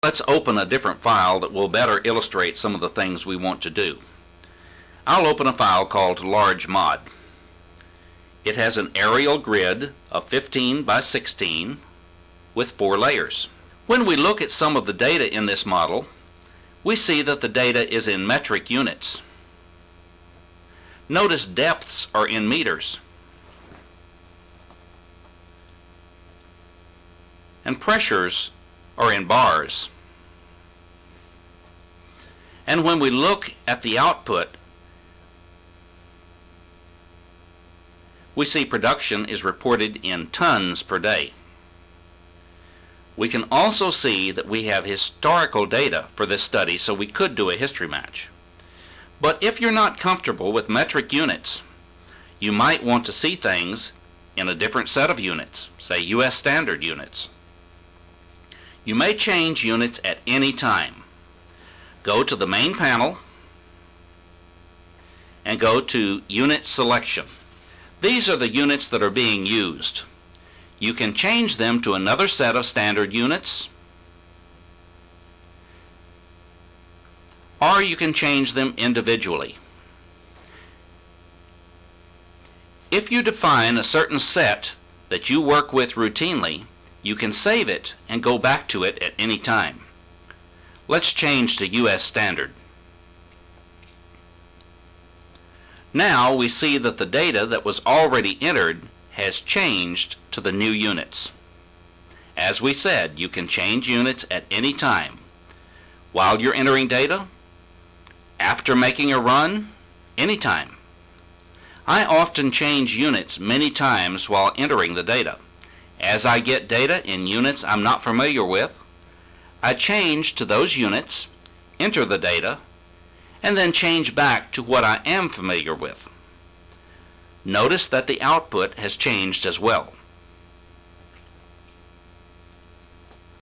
Let's open a different file that will better illustrate some of the things we want to do. I'll open a file called LargeMod. It has an aerial grid of 15 by 16 with 4 layers. When we look at some of the data in this model, we see that the data is in metric units. Notice depths are in meters, and pressures are in bars. And when we look at the output, we see production is reported in tons per day. We can also see that we have historical data for this study, so we could do a history match. But if you're not comfortable with metric units, you might want to see things in a different set of units, say US standard units. You may change units at any time. Go to the main panel and go to Unit Selection. These are the units that are being used. You can change them to another set of standard units, or you can change them individually. If you define a certain set that you work with routinely, you can save it and go back to it at any time. Let's change to US Standard. Now we see that the data that was already entered has changed to the new units. As we said, you can change units at any time. While you're entering data, after making a run, anytime. I often change units many times while entering the data. As I get data in units I'm not familiar with, I change to those units, enter the data, and then change back to what I am familiar with. Notice that the output has changed as well.